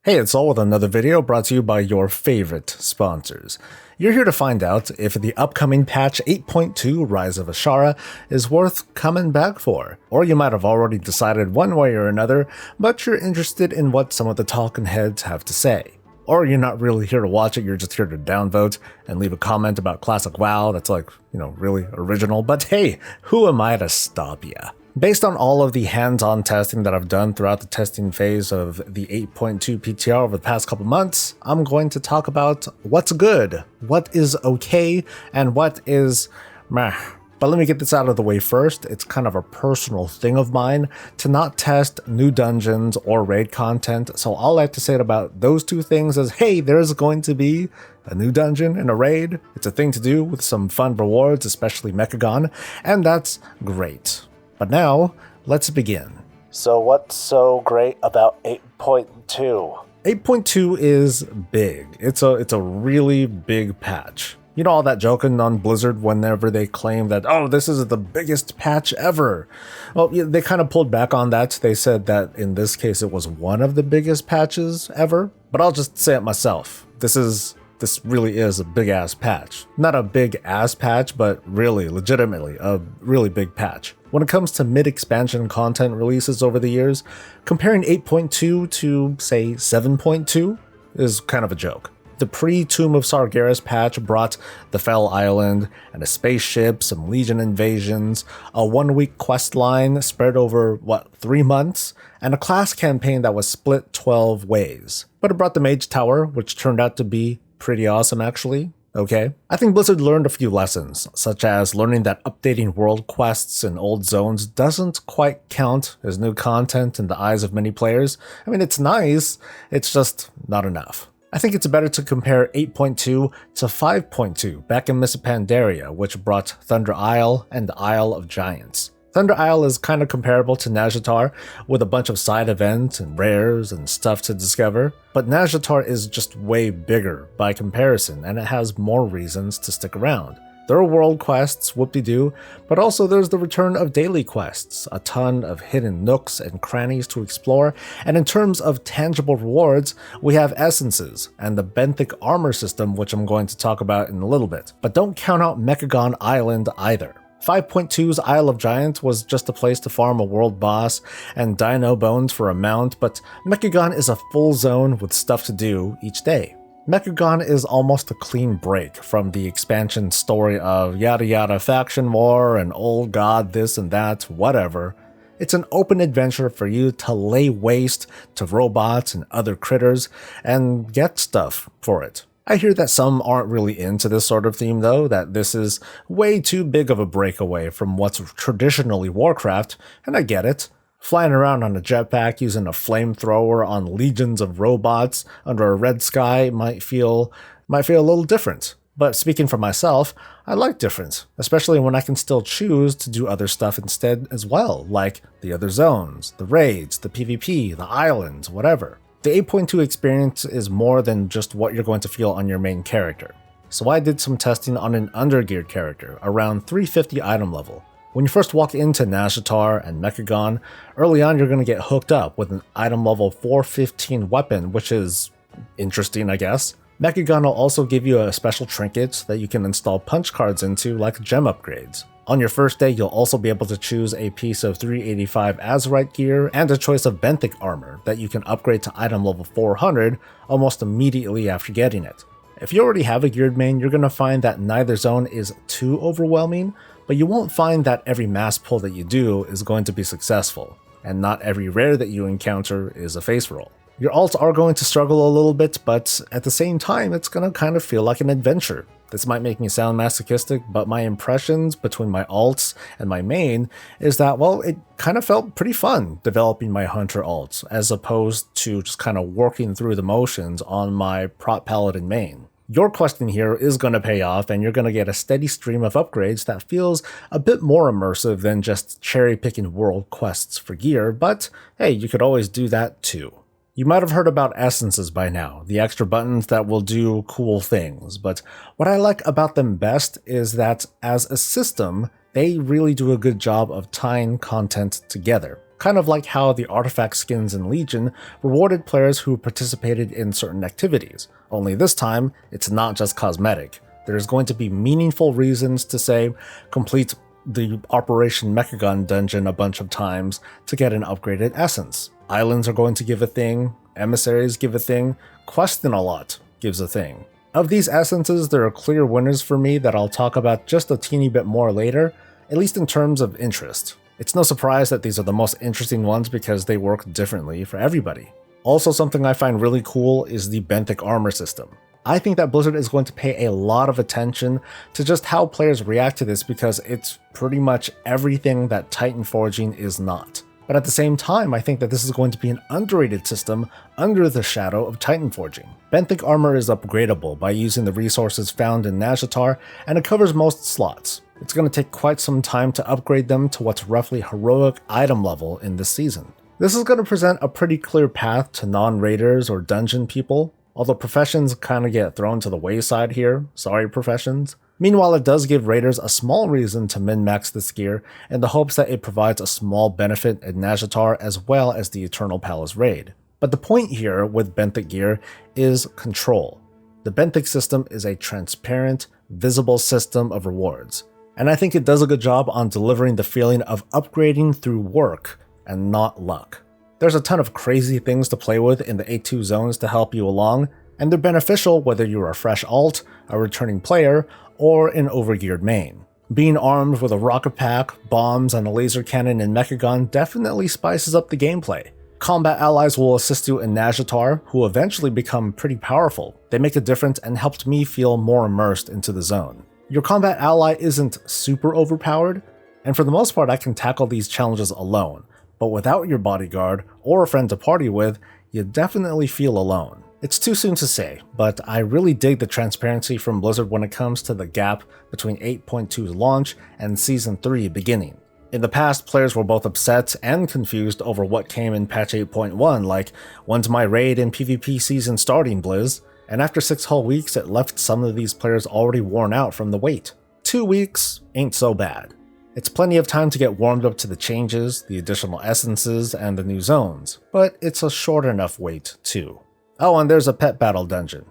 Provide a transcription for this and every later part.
Hey, it's all with another video brought to you by your favorite sponsors. You're here to find out if the upcoming patch 8.2 Rise of Azshara is worth coming back for. Or you might have already decided one way or another, but you're interested in what some of the talking heads have to say. Or you're not really here to watch it, you're just here to downvote and leave a comment about classic WoW that's really original, but hey, who am I to stop ya? Based on all of the hands-on testing that I've done throughout the testing phase of the 8.2 PTR over the past couple months, I'm going to talk about what's good, what is okay, and what is meh. But let me get this out of the way first. It's kind of a personal thing of mine to not test new dungeons or raid content, so all I have to say about those two things is, hey, there's going to be a new dungeon and a raid. It's a thing to do with some fun rewards, especially Mechagon, and that's great. But now, let's begin. So what's so great about 8.2? 8.2 is big. It's a really big patch. You know all that joking on Blizzard whenever they claim that, oh, this is the biggest patch ever. Well, yeah, they kind of pulled back on that. They said that in this case it was one of the biggest patches ever. But I'll just say it myself. This really is a big-ass patch. Not a big-ass patch, but really, legitimately, a really big patch. When it comes to mid-expansion content releases over the years, comparing 8.2 to, say, 7.2 is kind of a joke. The pre-Tomb of Sargeras patch brought the Fell Island and a spaceship, some Legion invasions, a one-week quest line spread over, 3 months, and a class campaign that was split 12 ways. But it brought the Mage Tower, which turned out to be pretty awesome actually. Okay. I think Blizzard learned a few lessons, such as learning that updating world quests in old zones doesn't quite count as new content in the eyes of many players. I mean, it's nice, it's just not enough. I think it's better to compare 8.2 to 5.2 back in Mists of Pandaria, which brought Thunder Isle and the Isle of Giants. Thunder Isle is kind of comparable to Nazjatar, with a bunch of side events and rares and stuff to discover, but Nazjatar is just way bigger by comparison, and it has more reasons to stick around. There are world quests, whoop-de-doo, but also there's the return of daily quests, a ton of hidden nooks and crannies to explore, and in terms of tangible rewards, we have essences, and the benthic armor system, which I'm going to talk about in a little bit. But don't count out Mechagon Island either. 5.2's Isle of Giants was just a place to farm a world boss and dino bones for a mount, but Mechagon is a full zone with stuff to do each day. Mechagon is almost a clean break from the expansion story of yada yada faction war and old god this and that, whatever. It's an open adventure for you to lay waste to robots and other critters and get stuff for it. I hear that some aren't really into this sort of theme though, that this is way too big of a breakaway from what's traditionally Warcraft, and I get it. Flying around on a jetpack using a flamethrower on legions of robots under a red sky might feel a little different. But speaking for myself, I like different, especially when I can still choose to do other stuff instead as well, like the other zones, the raids, the PvP, the islands, whatever. The 8.2 experience is more than just what you're going to feel on your main character. So I did some testing on an undergeared character, around 350 item level. When you first walk into Nazjatar and Mechagon, early on you're going to get hooked up with an item level 415 weapon, which is interesting, I guess. Mechagon will also give you a special trinket that you can install punch cards into, like gem upgrades. On your first day, you'll also be able to choose a piece of 385 Azerite gear and a choice of benthic armor that you can upgrade to item level 400 almost immediately after getting it. If you already have a geared main, you're going to find that neither zone is too overwhelming, but you won't find that every mass pull that you do is going to be successful, and not every rare that you encounter is a face roll. Your alts are going to struggle a little bit, but at the same time, it's going to kind of feel like an adventure. This might make me sound masochistic, but my impressions between my alts and my main is that, well, it kind of felt pretty fun developing my hunter alts, as opposed to just kind of working through the motions on my prot paladin main. Your questing here is going to pay off, and you're going to get a steady stream of upgrades that feels a bit more immersive than just cherry-picking world quests for gear, but hey, you could always do that too. You might have heard about essences by now, the extra buttons that will do cool things, but what I like about them best is that as a system, they really do a good job of tying content together. kind of like how the artifact skins in Legion rewarded players who participated in certain activities, only this time it's not just cosmetic. There's going to be meaningful reasons to, say, complete the Operation Mechagon dungeon a bunch of times to get an upgraded essence. Islands are going to give a thing, emissaries give a thing, questing a lot gives a thing. Of these essences, there are clear winners for me that I'll talk about just a teeny bit more later, at least in terms of interest. It's no surprise that these are the most interesting ones because they work differently for everybody. Also, something I find really cool is the benthic armor system. I think that Blizzard is going to pay a lot of attention to just how players react to this because it's pretty much everything that Titan Forging is not. But at the same time, I think that this is going to be an underrated system under the shadow of Titan Forging. Benthic armor is upgradable by using the resources found in Nazjatar, and it covers most slots. It's going to take quite some time to upgrade them to what's roughly heroic item level in this season. This is going to present a pretty clear path to non-raiders or dungeon people, although professions kind of get thrown to the wayside here, sorry professions. Meanwhile, it does give raiders a small reason to min-max this gear in the hopes that it provides a small benefit in Nazjatar as well as the Eternal Palace raid. But the point here with benthic gear is control. The benthic system is a transparent, visible system of rewards, and I think it does a good job on delivering the feeling of upgrading through work and not luck. There's a ton of crazy things to play with in the A2 zones to help you along, and they're beneficial whether you're a fresh alt, a returning player, or an overgeared main. Being armed with a rocket pack, bombs, and a laser cannon in Mechagon definitely spices up the gameplay. Combat allies will assist you in Nazjatar, who eventually become pretty powerful. They make a difference and helped me feel more immersed into the zone. Your combat ally isn't super overpowered, and for the most part I can tackle these challenges alone, but without your bodyguard or a friend to party with, you definitely feel alone. It's too soon to say, but I really dig the transparency from Blizzard when it comes to the gap between 8.2's launch and Season 3 beginning. In the past, players were both upset and confused over what came in patch 8.1, like, when's my raid and PvP season starting, Blizz? And after 6 whole weeks, it left some of these players already worn out from the wait. 2 weeks ain't so bad. It's plenty of time to get warmed up to the changes, the additional essences, and the new zones, but it's a short enough wait too. Oh, and there's a pet battle dungeon.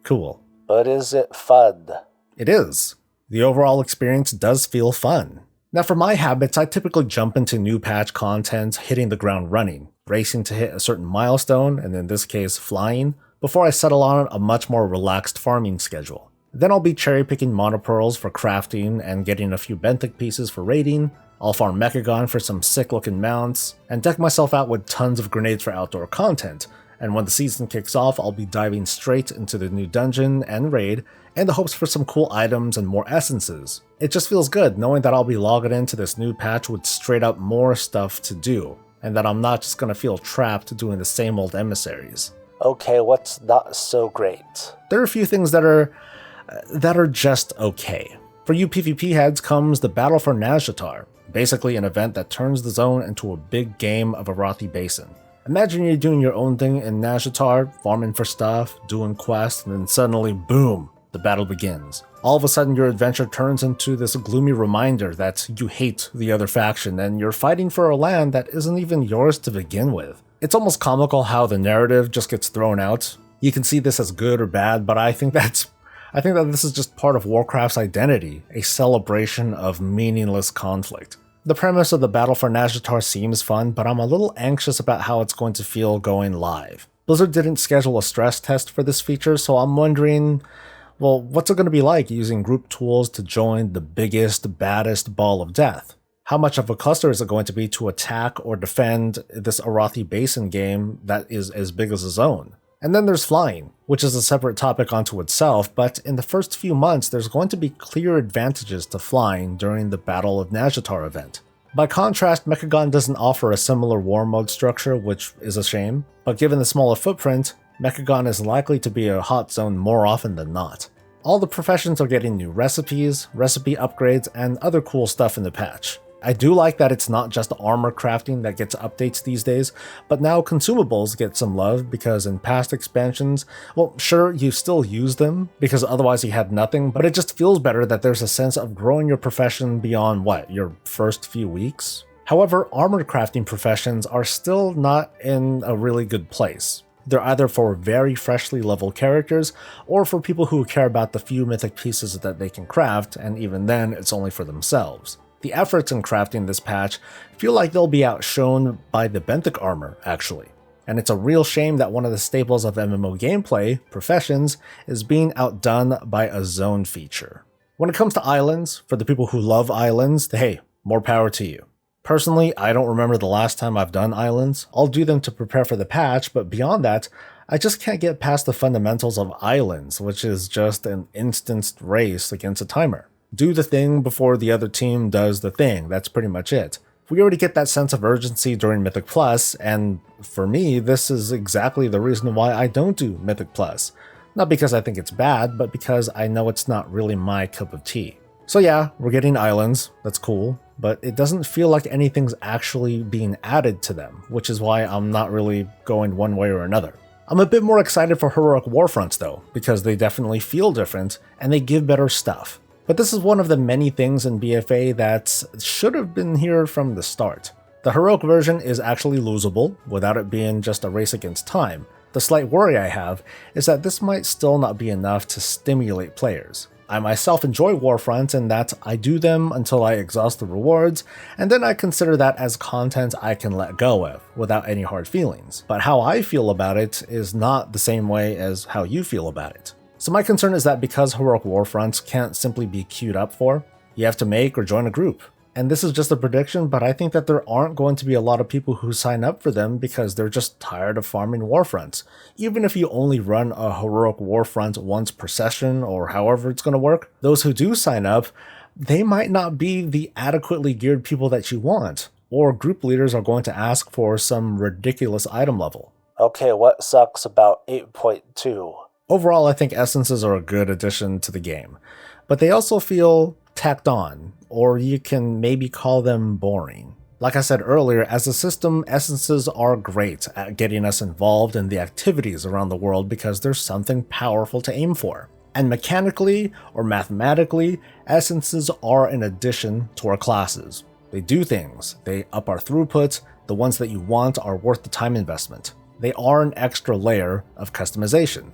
Cool. But is it fun? It is. The overall experience does feel fun. Now for my habits, I typically jump into new patch content hitting the ground running, racing to hit a certain milestone, and in this case flying, before I settle on a much more relaxed farming schedule. Then I'll be cherry-picking monopearls for crafting and getting a few benthic pieces for raiding. I'll farm Mechagon for some sick-looking mounts, and deck myself out with tons of grenades for outdoor content. And when the season kicks off, I'll be diving straight into the new dungeon and raid in the hopes for some cool items and more essences. It just feels good knowing that I'll be logging into this new patch with straight up more stuff to do, and that I'm not just gonna feel trapped doing the same old emissaries. Okay, what's not so great? There are a few things that are just okay. For you PvP heads comes the Battle for Nazjatar, basically an event that turns the zone into a big game of Arathi Basin. Imagine you're doing your own thing in Nazjatar, farming for stuff, doing quests, and then suddenly, boom, the battle begins. All of a sudden your adventure turns into this gloomy reminder that you hate the other faction and you're fighting for a land that isn't even yours to begin with. It's almost comical how the narrative just gets thrown out. You can see this as good or bad, but I think that this is just part of Warcraft's identity, a celebration of meaningless conflict. The premise of the Battle for Nazjatar seems fun, but I'm a little anxious about how it's going to feel going live. Blizzard didn't schedule a stress test for this feature, so I'm wondering, well, what's it going to be like using group tools to join the biggest, baddest ball of death? How much of a cluster is it going to be to attack or defend this Arathi Basin game that is as big as a zone? And then there's flying, which is a separate topic unto itself, but in the first few months there's going to be clear advantages to flying during the Battle of Nazjatar event. By contrast, Mechagon doesn't offer a similar war mode structure, which is a shame, but given the smaller footprint, Mechagon is likely to be a hot zone more often than not. All the professions are getting new recipes, recipe upgrades, and other cool stuff in the patch. I do like that it's not just armor crafting that gets updates these days, but now consumables get some love because in past expansions, well, sure, you still use them because otherwise you had nothing, but it just feels better that there's a sense of growing your profession beyond your first few weeks? However, armor crafting professions are still not in a really good place. They're either for very freshly leveled characters, or for people who care about the few mythic pieces that they can craft, and even then, it's only for themselves. The efforts in crafting this patch feel like they'll be outshone by the benthic armor, actually. And it's a real shame that one of the staples of MMO gameplay, professions, is being outdone by a zone feature. When it comes to islands, for the people who love islands, hey, more power to you. Personally, I don't remember the last time I've done islands. I'll do them to prepare for the patch, but beyond that, I just can't get past the fundamentals of islands, which is just an instanced race against a timer. Do the thing before the other team does the thing, that's pretty much it. We already get that sense of urgency during Mythic Plus, and for me, this is exactly the reason why I don't do Mythic Plus. Not because I think it's bad, but because I know it's not really my cup of tea. So yeah, we're getting islands, that's cool, but it doesn't feel like anything's actually being added to them, which is why I'm not really going one way or another. I'm a bit more excited for Heroic Warfronts though, because they definitely feel different, and they give better stuff. But this is one of the many things in BFA that should have been here from the start. The Heroic version is actually losable, without it being just a race against time. The slight worry I have is that this might still not be enough to stimulate players. I myself enjoy Warfronts in that I do them until I exhaust the rewards, and then I consider that as content I can let go of, without any hard feelings. But how I feel about it is not the same way as how you feel about it. So my concern is that because Heroic Warfronts can't simply be queued up for, you have to make or join a group. And this is just a prediction, but I think that there aren't going to be a lot of people who sign up for them because they're just tired of farming Warfronts. Even if you only run a Heroic Warfront once per session or however it's going to work, those who do sign up, they might not be the adequately geared people that you want, or group leaders are going to ask for some ridiculous item level. Okay, what sucks about 8.2? Overall, I think essences are a good addition to the game, but they also feel tacked on, or you can maybe call them boring. Like I said earlier, as a system, essences are great at getting us involved in the activities around the world because there's something powerful to aim for. And mechanically or mathematically, essences are an addition to our classes. They do things, they up our throughput, the ones that you want are worth the time investment. They are an extra layer of customization.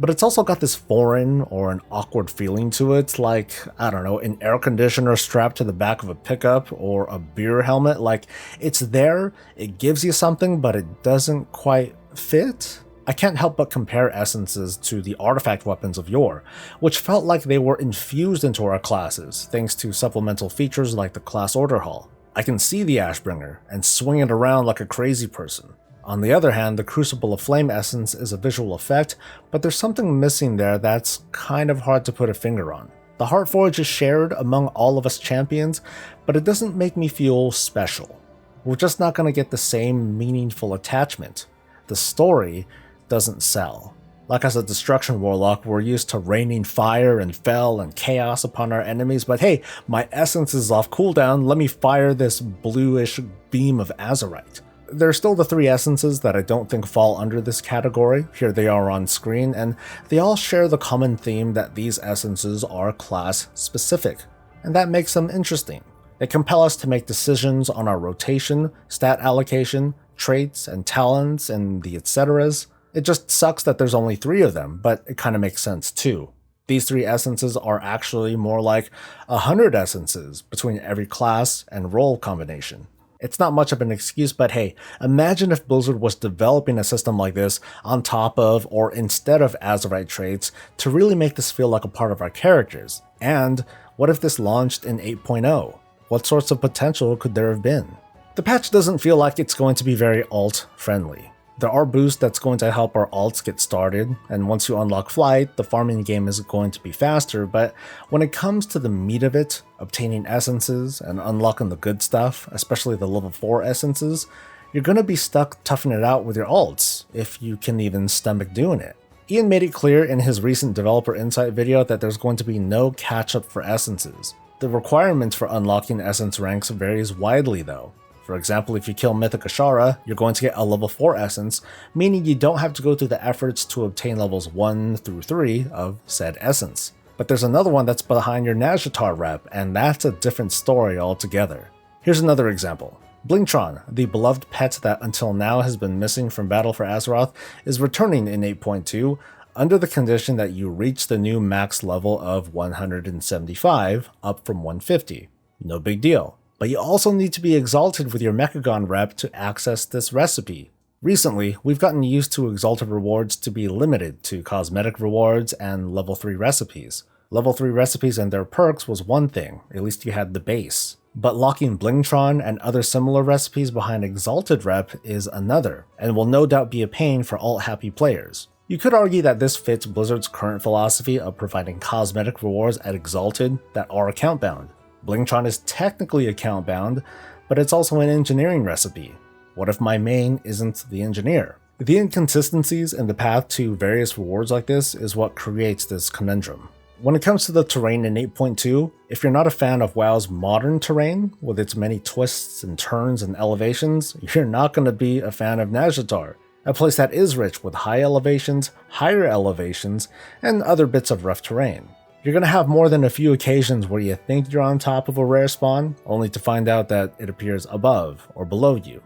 But it's also got this foreign or an awkward feeling to it, like, I don't know, an air conditioner strapped to the back of a pickup or a beer helmet. Like, it's there, it gives you something, but it doesn't quite fit. I can't help but compare essences to the artifact weapons of yore, which felt like they were infused into our classes, thanks to supplemental features like the class order hall. I can see the Ashbringer and swing it around like a crazy person. On the other hand, the Crucible of Flame essence is a visual effect, but there's something missing there that's kind of hard to put a finger on. The Heartforge is shared among all of us champions, but it doesn't make me feel special. We're just not going to get the same meaningful attachment. The story doesn't sell. Like as a Destruction Warlock, we're used to raining fire and fel and chaos upon our enemies, but hey, my essence is off cooldown, let me fire this bluish beam of Azerite. There are still the three essences that I don't think fall under this category. Here they are on screen, and they all share the common theme that these essences are class-specific, and that makes them interesting. They compel us to make decisions on our rotation, stat allocation, traits, and talents, and the etceteras. It just sucks that there's only 3 of them, but it kind of makes sense too. These 3 essences are actually more like 100 essences between every class and role combination. It's not much of an excuse, but hey, imagine if Blizzard was developing a system like this on top of or instead of Azerite traits to really make this feel like a part of our characters. And what if this launched in 8.0? What sorts of potential could there have been? The patch doesn't feel like it's going to be very alt-friendly. There are boosts that's going to help our alts get started, and once you unlock Flight, the farming game is going to be faster, but when it comes to the meat of it, obtaining essences and unlocking the good stuff, especially the level 4 essences, you're going to be stuck toughing it out with your alts, if you can even stomach doing it. Ian made it clear in his recent developer insight video that there's going to be no catch-up for essences. The requirements for unlocking essence ranks varies widely though. For example, if you kill Mythic Azshara, you're going to get a level 4 essence, meaning you don't have to go through the efforts to obtain levels 1 through 3 of said essence. But there's another one that's behind your Nazjatar rep, and that's a different story altogether. Here's another example. Blingtron, the beloved pet that until now has been missing from Battle for Azeroth, is returning in 8.2 under the condition that you reach the new max level of 175, up from 150. No big deal. But you also need to be exalted with your Mechagon rep to access this recipe. Recently, we've gotten used to exalted rewards to be limited to cosmetic rewards and level 3 recipes. Level 3 recipes and their perks was one thing, at least you had the base. But locking Blingtron and other similar recipes behind Exalted Rep is another, and will no doubt be a pain for alt-happy players. You could argue that this fits Blizzard's current philosophy of providing cosmetic rewards at Exalted that are account-bound. Blingtron is technically account-bound, but it's also an engineering recipe. What if my main isn't the engineer? The inconsistencies in the path to various rewards like this is what creates this conundrum. When it comes to the terrain in 8.2, if you're not a fan of WoW's modern terrain, with its many twists and turns and elevations, you're not going to be a fan of Nazjatar, a place that is rich with high elevations, higher elevations, and other bits of rough terrain. You're going to have more than a few occasions where you think you're on top of a rare spawn, only to find out that it appears above or below you.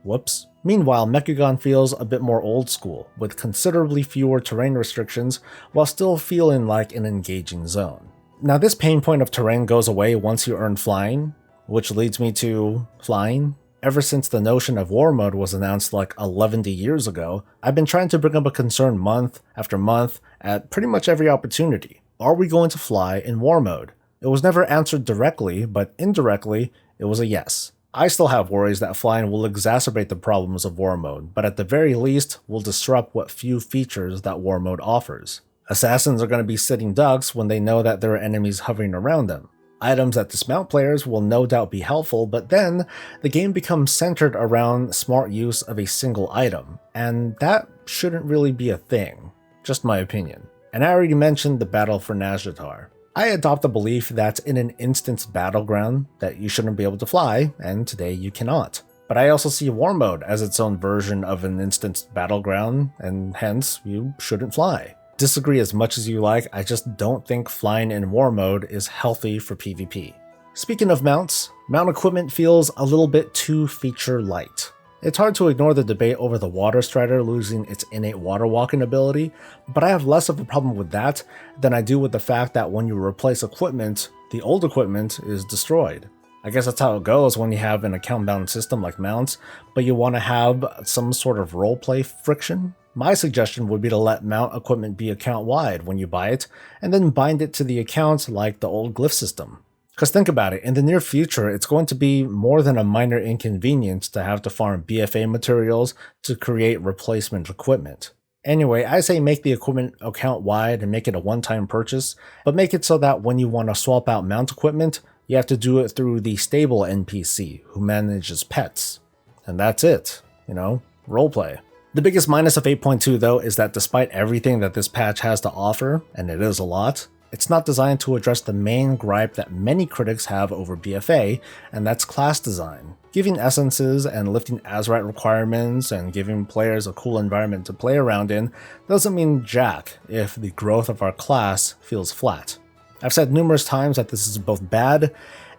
Whoops. Meanwhile, Mechagon feels a bit more old school, with considerably fewer terrain restrictions while still feeling like an engaging zone. Now this pain point of terrain goes away once you earn flying, which leads me to flying. Ever since the notion of war mode was announced like 11 years ago, I've been trying to bring up a concern month after month at pretty much every opportunity. Are we going to fly in war mode? It was never answered directly, but indirectly, it was a yes. I still have worries that flying will exacerbate the problems of war mode, but at the very least will disrupt what few features that war mode offers. Assassins are going to be sitting ducks when they know that there are enemies hovering around them. Items that dismount players will no doubt be helpful, but then the game becomes centered around smart use of a single item, and that shouldn't really be a thing. Just my opinion. And I already mentioned the battle for Nazjatar. I adopt the belief that in an instance battleground that you shouldn't be able to fly, and today you cannot. But I also see war mode as its own version of an instance battleground, and hence you shouldn't fly. Disagree as much as you like, I just don't think flying in war mode is healthy for PvP. Speaking of mounts, mount equipment feels a little bit too feature light. It's hard to ignore the debate over the Water Strider losing its innate water walking ability, but I have less of a problem with that than I do with the fact that when you replace equipment, the old equipment is destroyed. I guess that's how it goes when you have an account-bound system like mounts, but you want to have some sort of roleplay friction. My suggestion would be to let mount equipment be account-wide when you buy it, and then bind it to the account like the old glyph system. Because think about it, in the near future, it's going to be more than a minor inconvenience to have to farm BFA materials to create replacement equipment. Anyway, I say make the equipment account-wide and make it a one-time purchase, but make it so that when you want to swap out mount equipment, you have to do it through the stable NPC who manages pets. And that's it, roleplay. The biggest minus of 8.2 though is that despite everything that this patch has to offer, and it is a lot, it's not designed to address the main gripe that many critics have over BFA, and that's class design. Giving essences and lifting Azerite requirements and giving players a cool environment to play around in doesn't mean jack if the growth of our class feels flat. I've said numerous times that this is both bad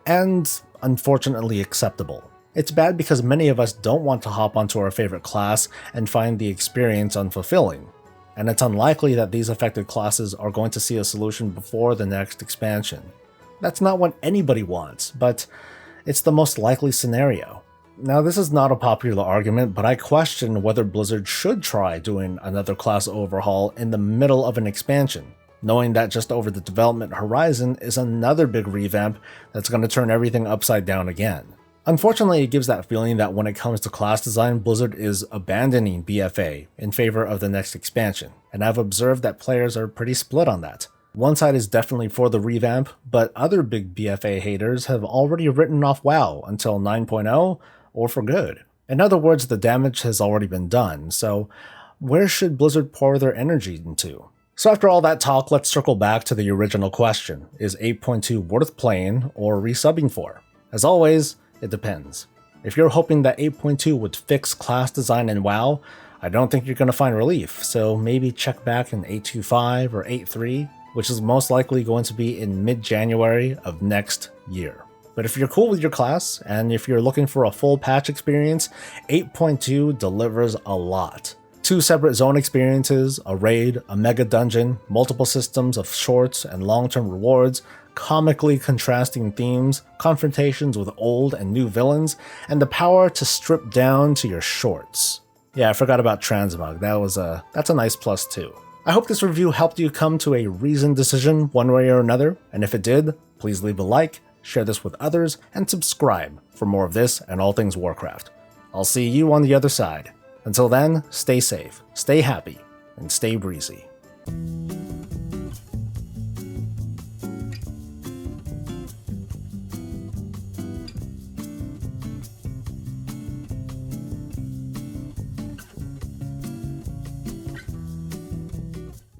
and unfortunately acceptable. It's bad because many of us don't want to hop onto our favorite class and find the experience unfulfilling. And it's unlikely that these affected classes are going to see a solution before the next expansion. That's not what anybody wants, but it's the most likely scenario. Now, this is not a popular argument, but I question whether Blizzard should try doing another class overhaul in the middle of an expansion, knowing that just over the development horizon is another big revamp that's going to turn everything upside down again. Unfortunately, it gives that feeling that when it comes to class design, Blizzard is abandoning BFA in favor of the next expansion, and I've observed that players are pretty split on that. One side is definitely for the revamp, but other big BFA haters have already written off WoW until 9.0 or for good. In other words, the damage has already been done, so where should Blizzard pour their energy into? So after all that talk, let's circle back to the original question. Is 8.2 worth playing or resubbing for? As always, it depends. If you're hoping that 8.2 would fix class design in WoW, I don't think you're going to find relief, so maybe check back in 8.2.5 or 8.3, which is most likely going to be in mid-January of next year. But if you're cool with your class, and if you're looking for a full patch experience, 8.2 delivers a lot. 2 separate zone experiences, a raid, a mega dungeon, multiple systems of shorts and long-term rewards, comically contrasting themes, confrontations with old and new villains, and the power to strip down to your shorts. Yeah, I forgot about transmog. That's a nice plus too. I hope this review helped you come to a reasoned decision one way or another, and if it did, please leave a like, share this with others, and subscribe for more of this and all things Warcraft. I'll see you on the other side. Until then, stay safe, stay happy, and stay breezy.